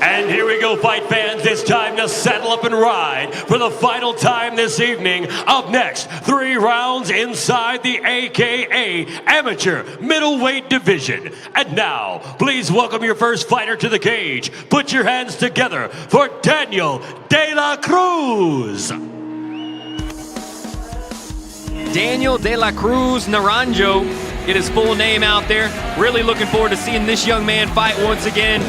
And here we go, fight fans. It's time to saddle up and ride for the final time this evening. Up next, 3 rounds inside the AKA Amateur Middleweight Division. And now, please welcome your first fighter to the cage. Put your hands together for Daniel De La Cruz. Daniel De La Cruz Naranjo, get his full name out there. Really looking forward to seeing this young man fight once again.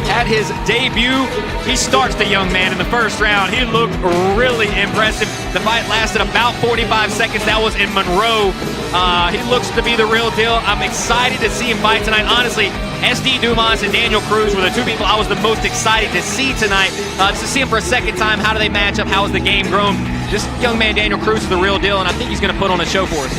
At his debut, he starts the young man in the first round. He looked really impressive. The fight lasted about 45 seconds. That was in Monroe. He looks to be the real deal. I'm excited to see him fight tonight. Honestly, SD Dumas and Daniel Cruz were the 2 people I was the most excited to see tonight. To see him for a second time, how do they match up? How has the game grown? This young man, Daniel Cruz, is the real deal, and I think he's going to put on a show for us.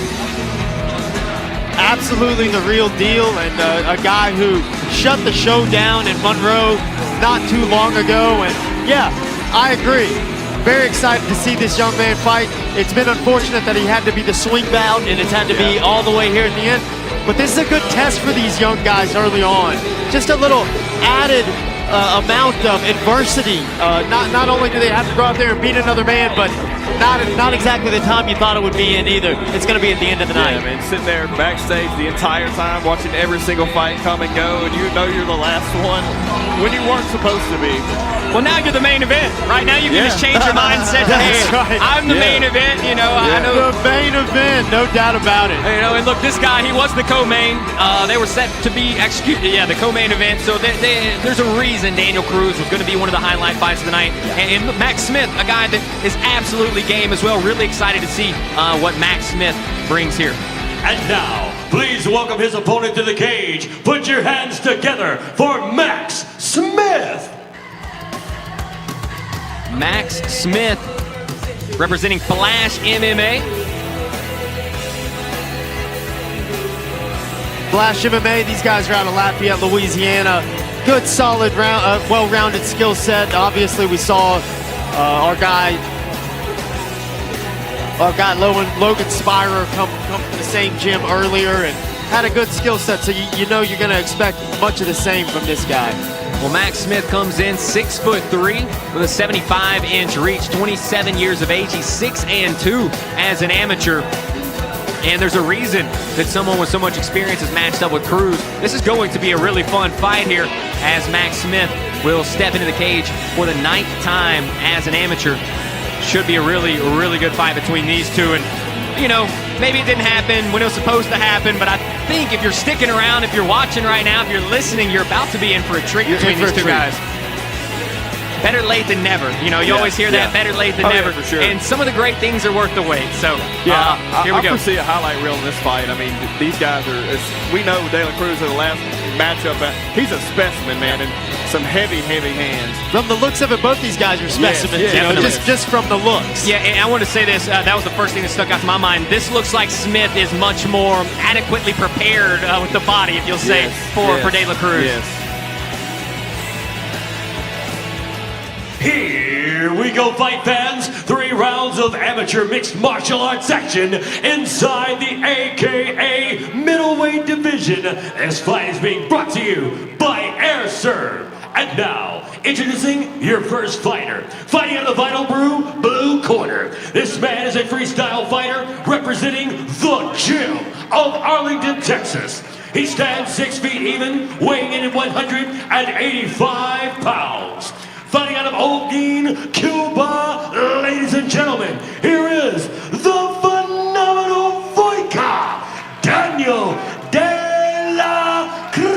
Absolutely the real deal, and a guy who shut the show down in Monroe not too long ago. And yeah, I agree. Very excited to see this young man fight. It's been unfortunate that he had to be the swing bout, and it's had to be all the way here at the end. But this is a good test for these young guys early on. Just a little added amount of adversity. Not only do they have to go out there and beat another man, but not exactly the time you thought it would be in either. It's going to be at the end of the night. Yeah, man, sitting there backstage the entire time, watching every single fight come and go, and you know you're the last one when you weren't supposed to be. Well, now you're the main event. Right now you can just change your mindset. That's right. I'm the main event, you know. I know. The main event, no doubt about it. You know, and look, this guy, he was the co-main. They were set to be executed, the co-main event. So there's a reason Daniel Cruz was going to be one of the highlight fights of the night. And Max Smith, a guy that is absolutely game as well. Really excited to see what Max Smith brings here. And now, please welcome his opponent to the cage. Put your hands together for Max Smith. Max Smith, representing Flash MMA. Flash MMA, these guys are out of Lafayette, Louisiana. Good, solid, well-rounded skill set. Obviously, we saw our guy Logan Spira come from the same gym earlier and had a good skill set, so you know you're going to expect much of the same from this guy. Well, Max Smith comes in 6'3" with a 75-inch reach, 27 years of age. He's 6'2" as an amateur. And there's a reason that someone with so much experience is matched up with Cruz. This is going to be a really fun fight here as Max Smith will step into the cage for the 9th time as an amateur. Should be a really good fight between these two. And, you know, maybe it didn't happen when it was supposed to happen, but I think if you're sticking around, if you're watching right now, if you're listening, you're about to be in for a treat between these two guys. Better late than never. You know, you always hear that, better late than never. Yeah, for sure. And some of the great things are worth the wait. So, here we go. I foresee a highlight reel in this fight. I mean, these guys are, we know De La Cruz in the last matchup, he's a specimen, man, and some heavy hands. From the looks of it, both these guys are specimens, you know, just from the looks. Yeah, and I want to say this, that was the first thing that stuck out to my mind. This looks like Smith is much more adequately prepared with the body, if you'll say, for De La Cruz. Yes. Here we go, fight fans. 3 rounds of amateur mixed martial arts action inside the AKA Middleweight Division. This fight is being brought to you by Air Serve. And now, introducing your first fighter. Fighting out of the Vital Brew blue corner. This man is a freestyle fighter representing the gym of Arlington, Texas. He stands 6 feet even, weighing in at 185 pounds. Fighting out of Holguin, Cuba, ladies and gentlemen, here is the phenomenal Voika, Daniel De La Cruz.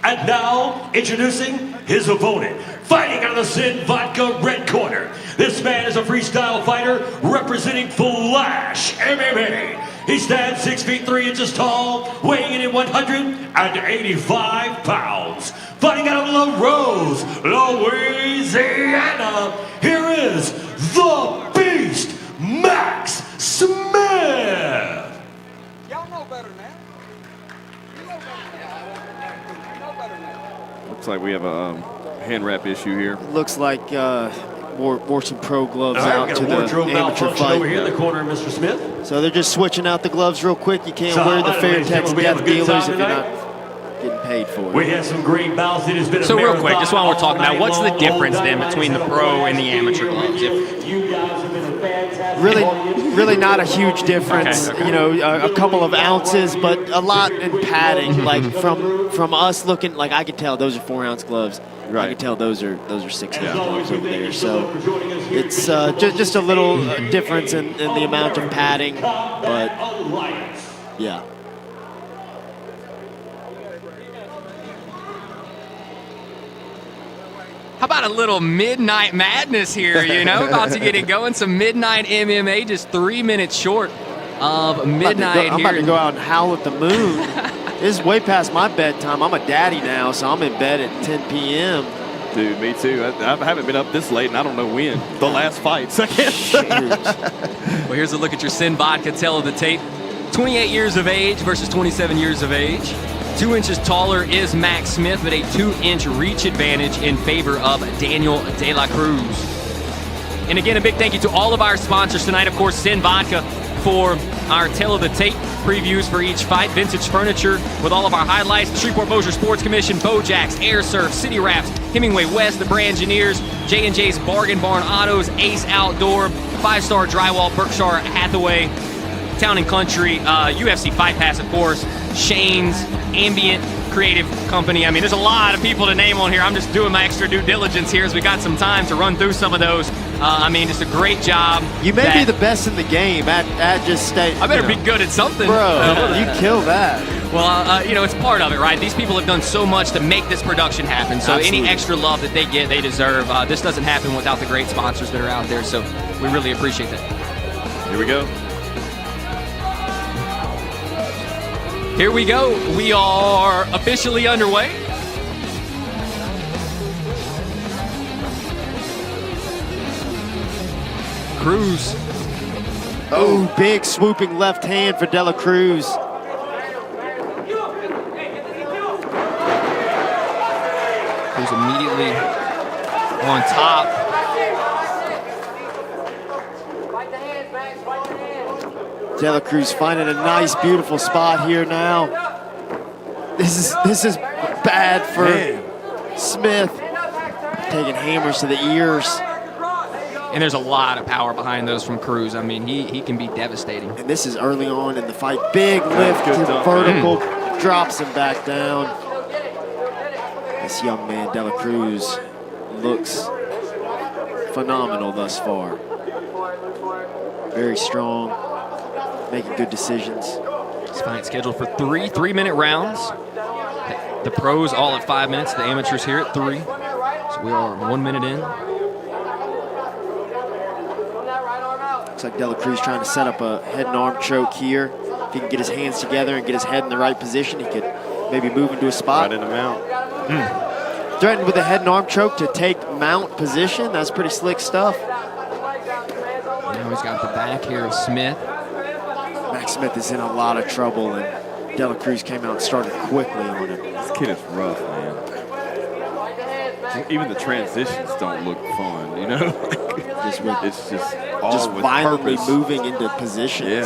And now, introducing his opponent, fighting out of the Sin Vodka red corner. This man is a freestyle fighter representing Flash MMA. He stands 6 feet 3 inches tall, weighing in at 185 pounds. Fighting out of La Rose, Louisiana, here is the Beast, Max Smith. Y'all know better than that. You know better than that. You know better than that. Looks like we have a hand wrap issue here. Looks like wore some pro gloves All right, out we to got a the wardrobe amateur malfunction fight. over here in the corner, Mr. Smith. So they're just switching out the gloves real quick. You can't So, wear the ladies and Fairtex gentlemen, we have Death a good Dealers time if you're tonight. not getting paid for it. We had some great bouts. It has been a So real quick, marathon just while we're talking all about, what's the night long, difference all then night between the long. pro and the amateur gloves? You guys have been a fantastic Really, audience. really not a huge difference. Okay. You know, a couple of ounces, but a lot in padding. Like from us looking, like I could tell those are 4-ounce gloves. I Right. can tell those are 6-ounce gloves over there. So So much for joining us here it's today. just a little difference in the amount of padding, but Alliance. yeah. How about a little midnight madness here, you know? About to get it going. Some midnight MMA, just 3 minutes short of midnight I'm about to here. go out and howl at the moon. This is way past my bedtime. I'm a daddy now, so I'm in bed at 10 p.m. Dude, me too. I haven't been up this late, and I don't know when. The last fights. I guess. Well, here's a look at your Sin Vodka Tell of the Tape. 28 years of age versus 27 years of age. 2 inches taller is Max Smith, but a 2-inch reach advantage in favor of Daniel De La Cruz. And again, a big thank you to all of our sponsors tonight. Of course, Sin Vodka for our Tale of the Tape previews for each fight. Vintage Furniture with all of our highlights. The Shreveport Bossier Sports Commission, Bojack's, Air Surf, City Wraps, Hemingway West, the Brangineers, J&J's Bargain Barn Autos, Ace Outdoor, 5-Star Drywall, Berkshire Hathaway, Town and Country, UFC Fight Pass, of course, Shane's, Ambient Creative Company. I mean, there's a lot of people to name on here. I'm just doing my extra due diligence here as we got some time to run through some of those. I mean, just a great job. You may be the best in the game at just stay. I better be good at something. Bro, you kill that. Well, you know, it's part of it, right? These people have done so much to make this production happen. So Absolutely. any extra love that they get, they deserve. This doesn't happen without the great sponsors that are out there. So we really appreciate that. Here we go. Here we go. We are officially underway. Cruz. Oh, big swooping left hand for De La Cruz. Cruz immediately on top. De La Cruz finding a nice, beautiful spot here now. This is bad for Smith. Taking hammers to the ears. And there's a lot of power behind those from Cruz. I mean, he can be devastating. And this is early on in the fight. Big lift to vertical, drops him back down. This young man, De La Cruz, looks phenomenal thus far. Very strong, making good decisions. This fight scheduled for 3 3-minute rounds. The pros all at 5 minutes, the amateurs here at 3. So we are 1 minute in. Looks like De La Cruz trying to set up a head and arm choke here. If he can get his hands together and get his head in the right position, he could maybe move into a spot. Right in the mount. Threatened with a head and arm choke to take mount position. That's pretty slick stuff. Now he's got the back here of Smith. Max Smith is in a lot of trouble, and De La Cruz came out and started quickly on him. This kid is rough, man. Even the transitions don't look fun, you know? It's just all Just with violently purpose. moving into positions. Yeah.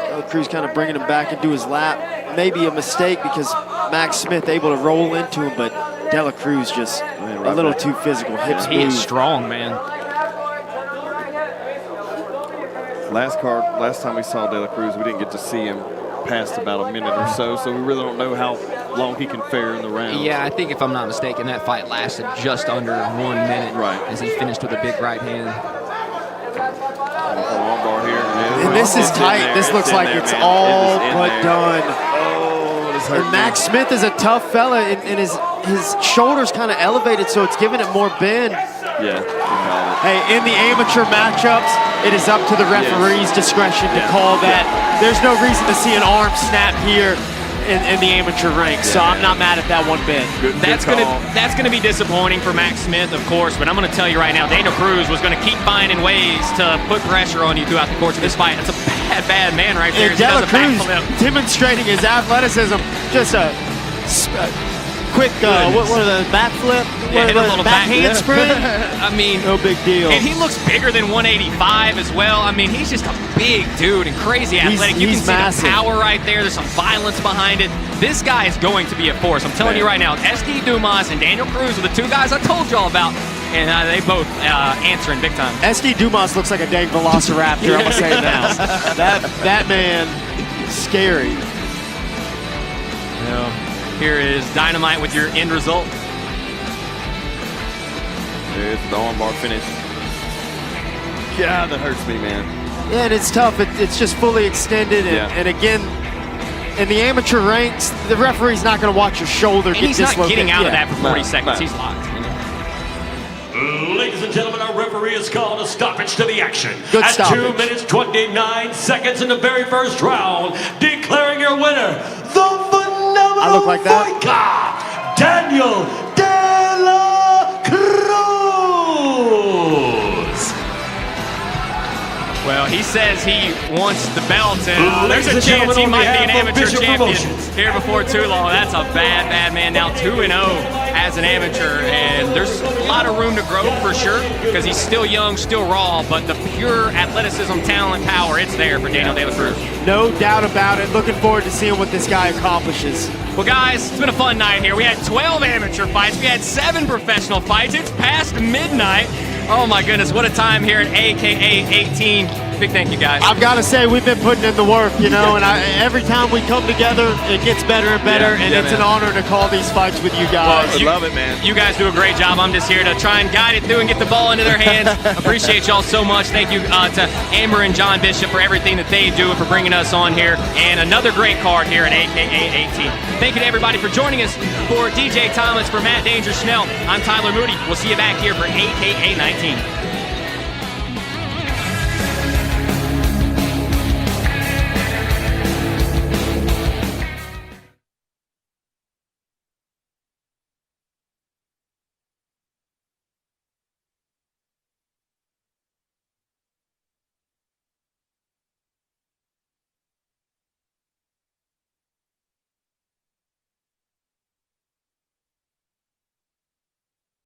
De La Cruz kind of bringing him back into his lap. Maybe a mistake because Max Smith able to roll into him, but De La Cruz just a little too physical. Hips He is move. strong, man. Last time we saw De La Cruz, we didn't get to see him past about a minute or so we really don't know how long he can fare in the round. Yeah, I think if I'm not mistaken, that fight lasted just under 1 minute. Right. As he finished with a big right hand. Long bar here. And this is It's in tight. there. This looks in like there, it's man. all It is in but there. done. Oh, this hurt And Max Smith is a tough fella, and his shoulders kind of elevated, so it's giving it more bend. Yeah. Hey, in the amateur matchups, it is up to the referee's discretion to call that. There's no reason to see an arm snap here in the amateur ranks, so I'm not mad at that one bit. That's gonna be disappointing for Max Smith, of course, but I'm gonna tell you right now, Daniel Cruz was gonna keep finding ways to put pressure on you throughout the course of this fight. That's a bad man right there. And De La He does a Cruz backflip. demonstrating his athleticism, just a quick, what are the backflip? Yeah, hit a little back handspring. I mean, no big deal. And he looks bigger than 185 as well. I mean, he's just a big dude and crazy athletic. You can see massive. The power right there. There's some violence behind it. This guy is going to be a force. I'm telling you right now, SD Dumas and Daniel Cruz are the 2 guys I told y'all about, and they both answering big time. SD Dumas looks like a dang velociraptor, I'm going to say it now. That man, scary. Here is Dynamite with your end result. There's the armbar finish. God, that hurts me, man. Yeah, and it's tough. It's just fully extended, and again, in the amateur ranks, the referee's not going to watch your shoulder get dislocated. He's not getting out of that for 40 seconds. He's locked. Ladies and gentlemen, our referee has called a stoppage to the action. Good at stoppage. 2 minutes, 29 seconds in the very first round, declaring your winner, the phenomenal fighter, Daniel De La Cruz. Well, he says he wants the belt, and there's a chance he might be an amateur champion here before too long. That's a bad man. Now 2-0 as an amateur, and there's a lot of room to grow for sure because he's still young, still raw, but the pure athleticism, talent, power, it's there for Daniel De La Cruz. No doubt about it. Looking forward to seeing what this guy accomplishes. Well, guys, it's been a fun night here. We had 12 amateur fights. We had 7 professional fights. It's past midnight. Oh, my goodness. What a time here at AKA 18. Big thank you, guys. I've got to say, we've been putting in the work, and every time we come together, it gets better and better, and it's an honor to call these fights with you guys. Well, I love it, man. You guys do a great job. I'm just here to try and guide it through and get the ball into their hands. Appreciate y'all so much. Thank you to Amber and John Bishop for everything that they do and for bringing us on here. And another great card here at AKA 18. Thank you to everybody for joining us. For DJ Thomas, for Matt Danger Schnell, I'm Tyler Moody. We'll see you back here for AKA 19.